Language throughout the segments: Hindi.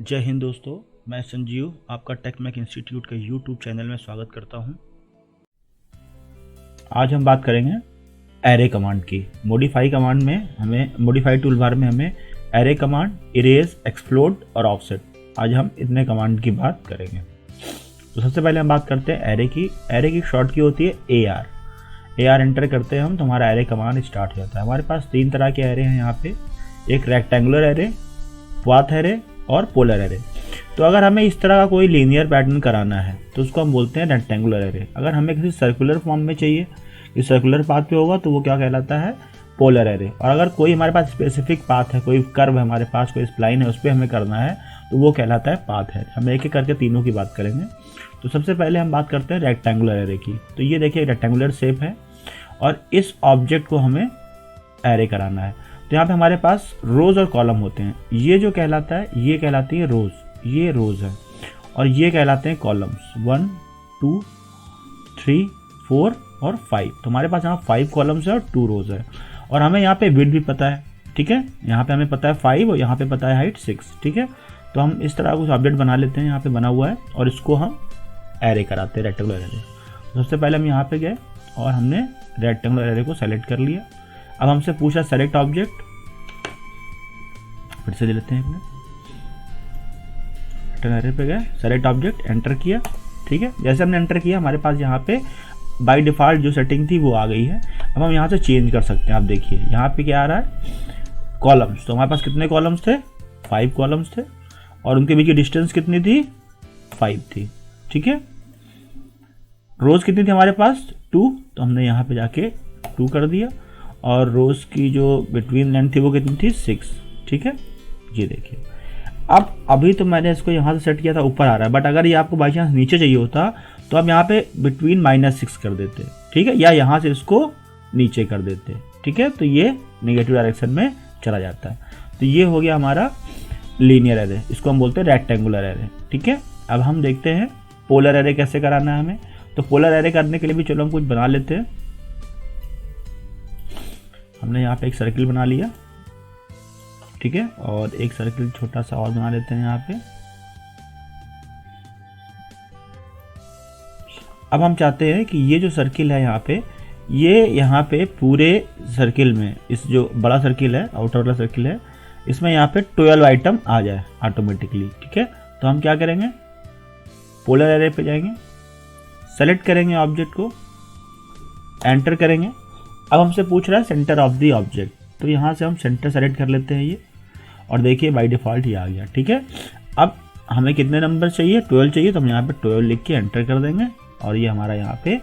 जय हिंद दोस्तों, मैं संजीव आपका टेकमैक इंस्टीट्यूट के यूट्यूब चैनल में स्वागत करता हूं। आज हम बात करेंगे एरे कमांड की। मॉडिफाई कमांड में हमें मॉडिफाई टूल बार में हमें एरे कमांड, इरेज, एक्सप्लोड और ऑफसेट, आज हम इतने कमांड की बात करेंगे। तो सबसे पहले हम बात करते हैं एरे की। एरे की शॉर्ट की होती है AR। AR एंटर करते हैं हम तो हमारा एरे कमांड स्टार्ट हो जाता है। हमारे पास तीन तरह के एरे हैं यहाँ पे, एक रेक्टेंगुलर एरे, पाथ एरे और पोलर एरे। तो अगर हमें इस तरह का कोई लीनियर पैटर्न कराना है तो उसको हम बोलते हैं रेक्टेंगुलर एरे। अगर हमें किसी सर्कुलर फॉर्म में चाहिए, इस सर्कुलर पाथ पे होगा तो वो क्या कहलाता है, पोलर एरे। और अगर कोई हमारे पास स्पेसिफिक पाथ है, कोई कर्व है हमारे पास, कोई स्प्लाइन है, उस पर हमें करना है तो वो कहलाता है पाथ एरे। हम एक एक करके तीनों की बात करेंगे। तो सबसे पहले हम बात करते हैं रेक्टेंगुलर एरे की। तो ये देखिए रेक्टेंगुलर शेप है और इस ऑब्जेक्ट को हमें एरे कराना है। तो यहाँ पे हमारे पास रोज और कॉलम होते हैं। ये जो कहलाता है, ये कहलाती है रोज, ये रोज है, और ये कहलाते हैं कॉलम्स। 1 2 3 4 और 5। तो हमारे पास यहाँ 5 कॉलम्स है और 2 रोज है। और हमें यहाँ पे विड्थ भी पता है, ठीक है। यहाँ पे हमें पता है 5 और यहाँ पे पता है हाइट 6, ठीक है। तो हम इस तरह कुछ ऑब्जेक्ट बना लेते हैं, यहाँ पे बना हुआ है, और इसको हम एरे कराते हैं, रेक्टेंगुलर एरे। सबसे पहले हम यहाँ पे गए और हमने रेक्टेंगुलर एरे को सेलेक्ट कर लिया। अब हमसे पूछा सेलेक्ट ऑब्जेक्ट, फिर से ले लेते हैं अपने रेक्टेंगुलर एरे पे गए, सेलेक्ट ऑब्जेक्ट, एंटर किया, ठीक है। जैसे हमने एंटर किया हमारे पास यहाँ पे बाय डिफ़ॉल्ट जो सेटिंग थी वो आ गई है। अब हम यहाँ से चेंज कर सकते हैं। आप देखिए यहाँ पे क्या आ रहा है, कॉलम्स। तो हमारे पास कितने कॉलम्स थे, 5 कॉलम्स थे, और उनके बीच की डिस्टेंस कितनी थी, 5 थी, ठीक है। रोज कितनी थी हमारे पास, 2। तो हमने यहाँ पे जाके 2 कर दिया, और रोज की जो बिटवीन लेंथ थी वो कितनी थी, 6, ठीक है। ये देखिए अब अभी तो मैंने इसको यहाँ से सेट किया था, ऊपर आ रहा है, बट अगर ये आपको बाई चांस नीचे चाहिए होता तो आप यहाँ पे बिटवीन -6 कर देते, ठीक है, या यहाँ से इसको नीचे कर देते, ठीक है। तो ये नेगेटिव डायरेक्शन में चला जाता है। तो ये हो गया हमारा लीनियर एरे, इसको हम बोलते हैं रेक्टेंगुलर एरे, ठीक है। अब हम देखते हैं पोलर एरे कैसे कराना है हमें। तो पोलर एरे करने के लिए भी चलो हम कुछ बना लेते हैं। हमने यहाँ पे एक सर्किल बना लिया, ठीक है, और एक सर्किल छोटा सा और बना लेते हैं यहाँ पे। अब हम चाहते हैं कि ये जो सर्किल है यहाँ पे, ये यहाँ पे पूरे सर्किल में, इस जो बड़ा सर्किल है, आउटर वाला सर्किल है, इसमें यहाँ पे 12 आइटम आ जाए ऑटोमेटिकली, ठीक है। तो हम क्या करेंगे, पोलर एरे पे जाएंगे, सेलेक्ट करेंगे ऑब्जेक्ट को, एंटर करेंगे। अब हमसे पूछ रहा है सेंटर ऑफ द ऑब्जेक्ट, तो यहाँ से हम सेंटर सेलेक्ट कर लेते हैं ये, और देखिए बाय डिफ़ॉल्ट ये आ गया, ठीक है। अब हमें कितने नंबर चाहिए, 12 चाहिए, तो हम यहाँ पे 12 लिख के एंटर कर देंगे, और ये हमारा यहाँ पे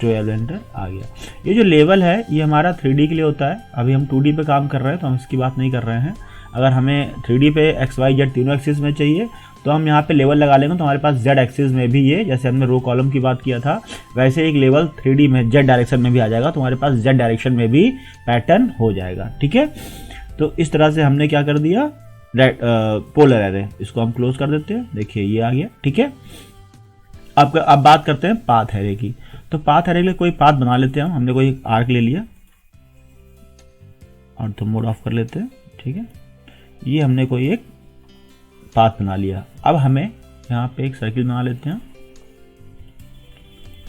12 एंटर आ गया। ये जो लेवल है ये हमारा 3D के लिए होता है। अभी हम 2D पे काम कर रहे हैं तो हम इसकी बात नहीं कर रहे हैं। अगर हमें 3D पे XYZ तीनों एक्सिस में चाहिए तो हम यहाँ पे लेवल लगा लेंगे, तो हमारे पास Z एक्सिस में भी ये, जैसे हमने रो कॉलम की बात किया था, वैसे एक लेवल 3D में Z डायरेक्शन में भी आ जाएगा, तो हमारे पास Z डायरेक्शन में भी पैटर्न हो जाएगा, ठीक है। तो इस तरह से हमने क्या कर दिया, पोलर एरे। इसको हम क्लोज कर देते हैं, देखिए ये आ गया, ठीक है। अब बात करते हैं पाथ एरे की। तो पाथ एरे के लिए कोई पाथ बना लेते हैं हम। हमने कोई आर्क ले लिया और तो मोड ऑफ कर लेते हैं, ठीक है। ये हमने कोई एक पाथ बना लिया। अब हमें यहाँ पे एक सर्किल बना लेते हैं,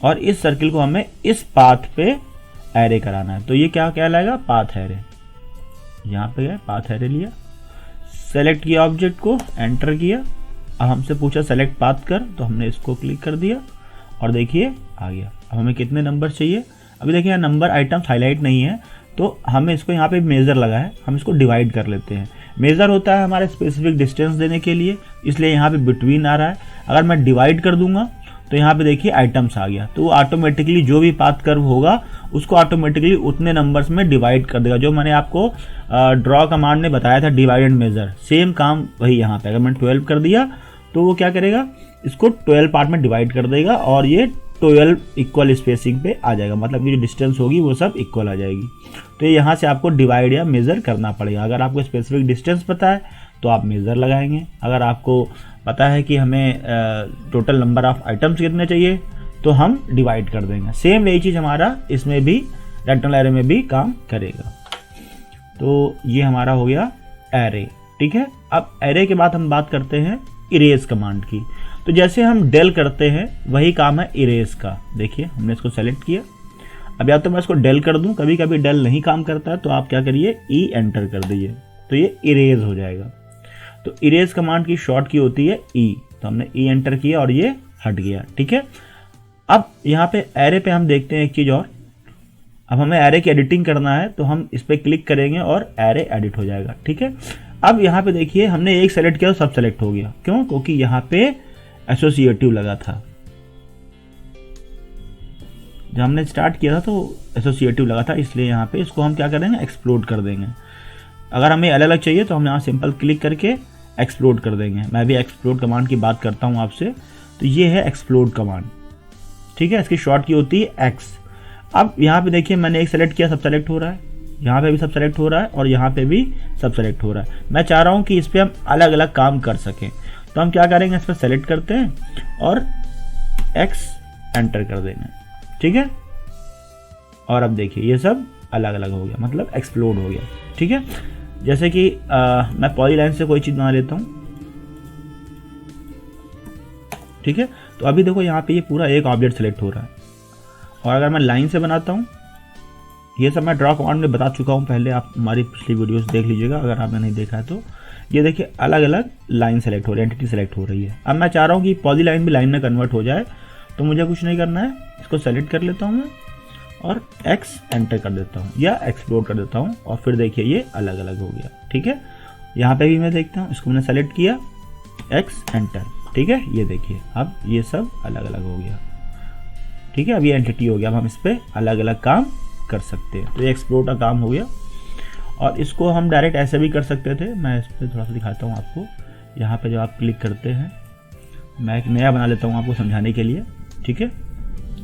और इस सर्किल को हमें इस पाथ पे एरे कराना है। तो ये क्या कहलाएगा, पाथ एरे। यहाँ पे गए, पाथ एरे लिया, सेलेक्ट किया ऑब्जेक्ट को, एंटर किया। अब हमसे पूछा सेलेक्ट पाथ कर, तो हमने इसको क्लिक कर दिया, और देखिए आ गया। अब हमें कितने नंबर चाहिए, अभी देखिए यहाँ नंबर आइटम्स हाईलाइट नहीं है, तो हमें इसको यहाँ पे मेज़र लगा है, हम इसको डिवाइड कर लेते हैं। मेज़र होता है हमारे स्पेसिफिक डिस्टेंस देने के लिए, इसलिए यहाँ पे बिटवीन आ रहा है। अगर मैं डिवाइड कर दूंगा तो यहाँ पे देखिए आइटम्स आ गया, तो वो ऑटोमेटिकली जो भी पाथ कर्व होगा उसको ऑटोमेटिकली उतने नंबर्स में डिवाइड कर देगा। जो मैंने आपको ड्रॉ कमांड में बताया था, डिवाइड एंड मेज़र, सेम काम वही यहाँ पे। अगर मैंने 12 कर दिया तो वो क्या करेगा, इसको 12 पार्ट में डिवाइड कर देगा, और ये 12 इक्वल स्पेसिंग पे आ जाएगा, मतलब कि जो डिस्टेंस होगी वो सब इक्वल आ जाएगी। तो यहाँ से आपको डिवाइड या मेज़र करना पड़ेगा। अगर आपको स्पेसिफिक डिस्टेंस पता है तो आप मेज़र लगाएंगे। अगर आपको पता है कि हमें टोटल नंबर ऑफ आइटम्स कितने चाहिए तो हम डिवाइड कर देंगे। सेम यही चीज़ हमारा इसमें भी रेक्टेंगुलर एरे में भी काम करेगा। तो ये हमारा हो गया एरे, ठीक है। अब एरे के बाद हम बात करते हैं इरेज कमांड की। तो जैसे हम डेल करते हैं वही काम है इरेज का। देखिए हमने इसको सेलेक्ट किया। अब या तो मैं इसको डेल कर दूं, कभी कभी डेल नहीं काम करता है तो आप क्या करिए ई एंटर कर दीजिए, तो ये इरेज हो जाएगा। तो इरेज कमांड की शॉर्ट की होती है ई, तो हमने ई एंटर किया और ये हट गया। ठीक है, अब यहाँ पे एरे पे हम देखते हैं एक चीज़ और। अब हमें एरे की एडिटिंग करना है तो हम इस पर क्लिक करेंगे और एरे एडिट हो जाएगा। ठीक है, अब यहाँ पे देखिए हमने एक सेलेक्ट किया तो सब सेलेक्ट हो गया। क्यों? क्योंकि यहाँ पे एसोसिएटिव लगा था। जब हमने स्टार्ट किया था तो एसोसिएटिव लगा था, इसलिए यहाँ पे इसको हम क्या करेंगे, एक्सप्लोड कर देंगे। अगर हमें अलग अलग चाहिए तो हम यहाँ सिंपल क्लिक करके एक्सप्लोड कर देंगे। मैं भी एक्सप्लोड कमांड की बात करता हूँ आपसे। तो ये है एक्सप्लोड कमांड। ठीक है, इसकी शॉर्ट की होती है एक्स। अब यहाँ पे देखिए मैंने एक सेलेक्ट किया, सब सेलेक्ट हो रहा है, यहाँ पे भी सब सेलेक्ट हो रहा है और यहाँ पे भी सब सेलेक्ट हो रहा है। मैं चाह रहा हूँ कि इस पर हम अलग अलग काम कर सकें, तो हम क्या करेंगे, इस पर सेलेक्ट करते हैं और एक्स एंटर कर देंगे। ठीक है, और अब देखिए ये सब अलग अलग हो गया, मतलब एक्सप्लोड हो गया। ठीक है, जैसे कि मैं पॉलीलाइन से कोई चीज़ बना लेता हूँ। ठीक है, तो अभी देखो यहाँ पे ये पूरा एक ऑब्जेक्ट सेलेक्ट हो रहा है। और अगर मैं लाइन से बनाता हूँ, ये सब मैं ड्रॉ कमांड में बता चुका हूँ पहले, आप हमारी पिछली वीडियोस देख लीजिएगा अगर आपने नहीं देखा है तो। ये देखिए अलग अलग लाइन सेलेक्ट हो रही है, एंटिटी सेलेक्ट हो रही है। अब मैं चाह रहा हूँ कि पॉलीलाइन भी लाइन में कन्वर्ट हो जाए, तो मुझे कुछ नहीं करना है, इसको सेलेक्ट कर लेता हूँ मैं और एक्स एंटर कर देता हूँ या एक्सप्लोड कर देता हूँ और फिर देखिए ये अलग अलग हो गया। ठीक है, यहाँ पे भी मैं देखता हूँ, इसको मैंने सेलेक्ट किया, एक्स एंटर। ठीक है, ये देखिए अब ये सब अलग अलग हो गया। ठीक है, अब ये एंटिटी हो गया। अब हम इस पर अलग अलग काम कर सकते हैं। तो ये एक्सप्लोड का काम हो गया। और इसको हम डायरेक्ट ऐसे भी कर सकते थे। मैं इस पर थोड़ा सा दिखाता हूँ आपको। यहाँ पे जब आप क्लिक करते हैं, मैं एक नया बना लेता हूँ आपको समझाने के लिए। ठीक है,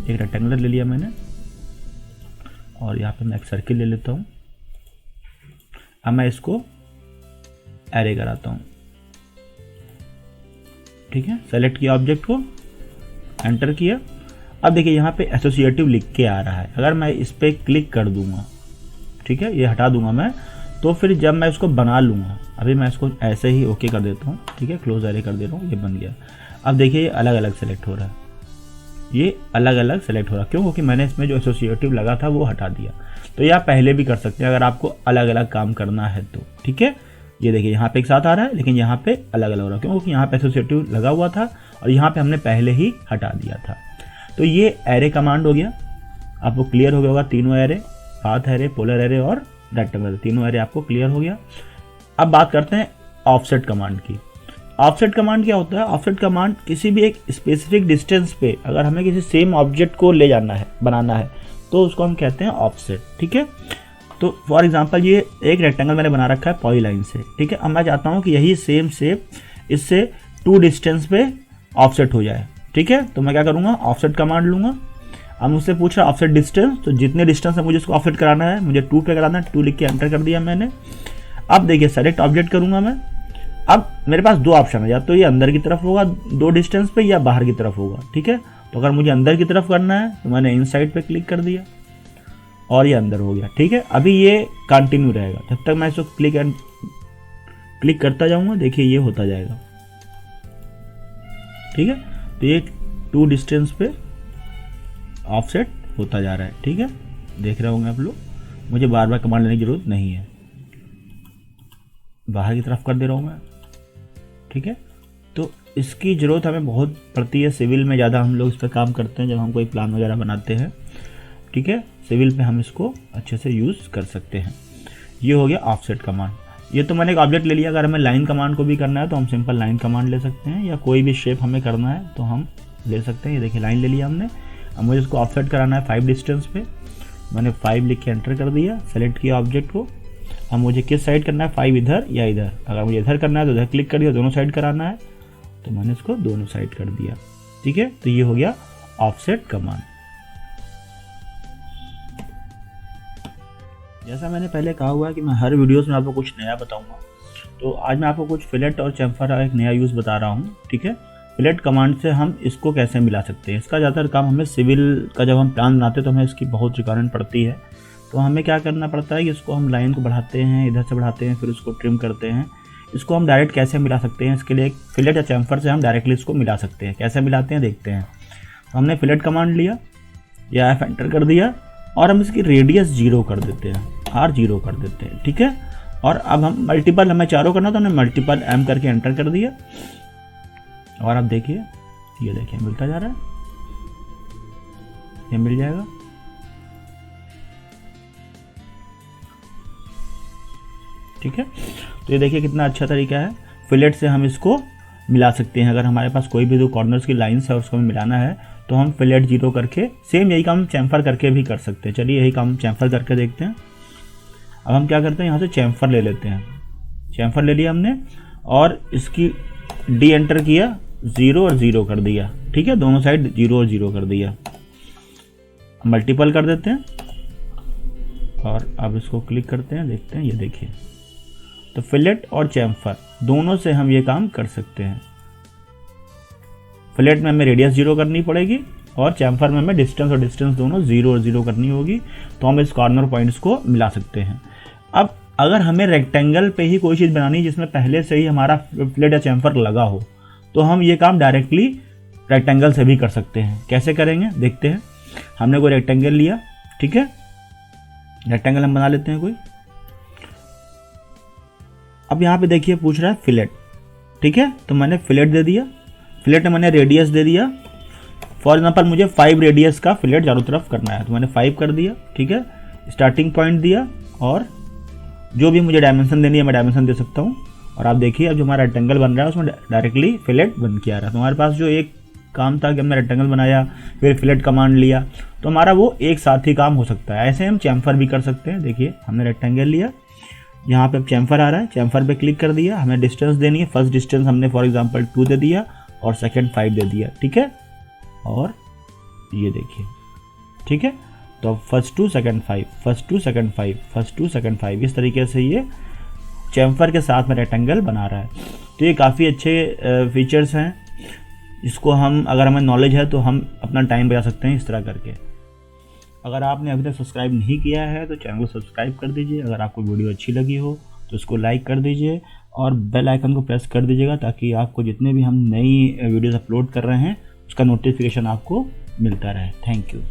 एक रेक्टेंगुलर ले लिया मैंने और यहाँ पे मैं एक सर्किल ले लेता हूँ। अब मैं इसको एरे कराता हूँ। ठीक है, सेलेक्ट किया ऑब्जेक्ट को, एंटर किया। अब देखिए यहाँ पे एसोसिएटिव लिख के आ रहा है। अगर मैं इस पर क्लिक कर दूंगा, ठीक है, ये हटा दूंगा मैं, तो फिर जब मैं इसको बना लूँगा, अभी मैं इसको ऐसे ही ओके कर देता हूँ। ठीक है, क्लोज एरे कर दे रहा हूँ, ये बन गया। अब देखिए ये अलग अलग सेलेक्ट हो रहा है, ये अलग अलग सेलेक्ट हो रहा है। क्यों? क्योंकि मैंने इसमें जो एसोसिएटिव लगा था वो हटा दिया। तो ये आप पहले भी कर सकते हैं अगर आपको अलग अलग काम करना है तो। ठीक है, ये देखिए यहाँ पे एक साथ आ रहा है लेकिन यहाँ पे अलग अलग हो रहा है। क्यों? क्योंकि यहाँ पे एसोसिएटिव लगा हुआ था और यहाँ पे हमने पहले ही हटा दिया था। तो ये एरे कमांड हो गया। आपको क्लियर हो गया होगा, तीनों array, path array, polar array और रेक्टेंगुलर, तीनों एरे आपको क्लियर हो गया। अब बात करते हैं ऑफसेट कमांड की। ऑफसेट कमांड क्या होता है? ऑफसेट कमांड किसी भी एक स्पेसिफिक डिस्टेंस पे अगर हमें किसी सेम ऑब्जेक्ट को ले जाना है, बनाना है, तो उसको हम कहते हैं ऑफसेट। ठीक है, तो फॉर एग्जांपल ये एक रेक्टेंगल मैंने बना रखा है पॉलीलाइन से। ठीक है, अब मैं चाहता हूँ कि यही सेम शेप इससे 2 डिस्टेंस पे ऑफसेट हो जाए। ठीक है, तो मैं क्या करूँगा, ऑफसेट कमांड लूँगा। अब मुझसे पूछ रहा ऑफसेट डिस्टेंस, तो जितने डिस्टेंस है मुझे इसको ऑफसेट कराना है, मुझे 2 पे कराना है, 2 लिख के एंटर कर दिया मैंने। अब देखिए सेलेक्ट ऑब्जेक्ट करूँगा मैं। अब मेरे पास 2 ऑप्शन है, या तो ये अंदर की तरफ होगा 2 डिस्टेंस पे या बाहर की तरफ होगा। ठीक है, तो अगर मुझे अंदर की तरफ करना है तो मैंने इनसाइड पे क्लिक कर दिया और ये अंदर हो गया। ठीक है, अभी ये कंटिन्यू रहेगा जब तक मैं इसको क्लिक करता जाऊंगा। देखिए ये होता जाएगा। ठीक है, तो ये 2 डिस्टेंस पे ऑफसेट होता जा रहा है। ठीक है, देख रहे होंगे आप लोग, मुझे बार बार कमांड लेने की जरूरत नहीं है, बाहर की तरफ कर दे रहा हूँ मैं। ठीक है, तो इसकी ज़रूरत हमें बहुत पड़ती है। सिविल में ज़्यादा हम लोग इस पर काम करते हैं जब हम कोई प्लान वगैरह बनाते हैं। ठीक है, सिविल पे हम इसको अच्छे से यूज़ कर सकते हैं। ये हो गया ऑफसेट कमांड। ये तो मैंने एक ऑब्जेक्ट ले लिया। अगर हमें लाइन कमांड को भी करना है तो हम सिंपल लाइन कमांड ले सकते हैं, या कोई भी शेप हमें करना है तो हम ले सकते हैं। ये देखिए लाइन ले लिया हमने। अब मुझे इसको ऑफसेट कराना है 5 डिस्टेंस पे। मैंने 5 लिख के एंटर कर दिया, सेलेक्ट किया ऑब्जेक्ट को। अब मुझे किस साइड करना है, 5 इधर या इधर। अगर मुझे इधर करना है तो इधर क्लिक कर दिया, दोनों साइड कराना है तो मैंने इसको दोनों साइड कर दिया। ठीक है, तो ये हो गया ऑफसेट कमांड। जैसा मैंने पहले कहा हुआ है कि मैं हर वीडियोस में आपको कुछ नया बताऊंगा, तो आज मैं आपको कुछ फिलेट और चैम्फर का एक नया यूज़ बता रहा हूँ। ठीक है, फिलेट कमांड से हम इसको कैसे मिला सकते हैं। इसका ज़्यादातर काम हमें सिविल का जब हम प्लान बनाते हैं तो हमें इसकी बहुत रिक्वायरमेंट पड़ती है। तो हमें क्या करना पड़ता है कि इसको हम लाइन को बढ़ाते हैं, इधर से बढ़ाते हैं, फिर उसको ट्रिम करते हैं। इसको हम डायरेक्ट कैसे मिला सकते हैं, इसके लिए एक फिलेट या चैम्फर से हम डायरेक्टली इसको मिला सकते हैं। कैसे मिलाते हैं देखते हैं। तो हमने फिलेट कमांड लिया या F एंटर कर दिया और हम इसकी रेडियस 0 कर देते हैं, R 0 कर देते हैं, ठीक है। और अब हम मल्टीपल, हमें चारों करना तो हमने मल्टीपल M करके एंटर कर दिया और अब देखिए, ये देखिए मिलता जा रहा है, ये मिल जाएगा। ठीक है, तो ये देखिए कितना अच्छा तरीका है। फिलेट से हम इसको मिला सकते हैं। अगर हमारे पास कोई भी दो कॉर्नर्स की लाइंस है उसको हमें मिलाना है तो हम फिलेट 0 करके, सेम यही काम चैम्फर करके भी कर सकते हैं। चलिए यही काम चैम्फर करके देखते हैं। अब हम क्या करते हैं, यहाँ से चैम्फर ले लेते हैं। चैम्फर ले लिया हमने और इसकी D एंटर किया, 0 और 0 कर दिया, ठीक है, दोनों साइड 0 और 0 कर दिया। मल्टीपल कर देते हैं और अब इसको क्लिक करते हैं, देखते हैं, ये देखिए। तो फिलेट और चैम्फर दोनों से हम ये काम कर सकते हैं। फिलेट में हमें रेडियस 0 करनी पड़ेगी और चैम्फर में हमें डिस्टेंस और डिस्टेंस दोनों 0 और 0 करनी होगी, तो हम इस कॉर्नर पॉइंट्स को मिला सकते हैं। अब अगर हमें रेक्टेंगल पे ही कोई चीज़ बनानी जिसमें पहले से ही हमारा फिलेट या चैम्फर लगा हो तो हम ये काम डायरेक्टली रेक्टेंगल से भी कर सकते हैं। कैसे करेंगे देखते हैं। हमने कोई रेक्टेंगल लिया, ठीक है, रेक्टेंगल हम बना लेते हैं कोई। अब यहाँ पे देखिए पूछ रहा है फिलेट, ठीक है, तो मैंने फिलेट दे दिया। फिलेट में मैंने रेडियस दे दिया। फॉर एग्जांपल मुझे 5 रेडियस का फिलेट चारों तरफ करना है तो मैंने 5 कर दिया, ठीक है। स्टार्टिंग पॉइंट दिया और जो भी मुझे डायमेंशन देनी है मैं डायमेंशन दे सकता हूँ। और आप देखिए अब जो हमारा रेक्टेंगल बन रहा है उसमें डायरेक्टली फिलेट बन के आ रहा है। तो हमारे पास जो एक काम था कि हमने रेक्टेंगल बनाया फिर फिलेट कमांड लिया तो हमारा वो एक साथ ही काम हो सकता है। ऐसे हम चैम्फर भी कर सकते हैं। देखिए हमने रेक्टेंगल लिया, यहाँ पे चैम्फर आ रहा है, चैम्फर पे क्लिक कर दिया। हमें डिस्टेंस देनी है, फर्स्ट डिस्टेंस हमने फॉर एग्जांपल 2 दे दिया और सेकंड 5 दे दिया, ठीक है। और ये देखिए, ठीक है, तो first 2 second 5, first 2 second 5, first 2 second 5, इस तरीके से ये चैम्फर के साथ में रेक्टेंगल बना रहा है। तो ये काफ़ी अच्छे फीचर्स हैं। इसको हम, अगर हमें नॉलेज है तो हम अपना टाइम बचा सकते हैं इस तरह करके। अगर आपने अभी तक सब्सक्राइब नहीं किया है तो चैनल को सब्सक्राइब कर दीजिए। अगर आपको वीडियो अच्छी लगी हो तो उसको लाइक कर दीजिए और बेल आइकन को प्रेस कर दीजिएगा ताकि आपको जितने भी हम नई वीडियोस अपलोड कर रहे हैं उसका नोटिफिकेशन आपको मिलता रहे। Thank you.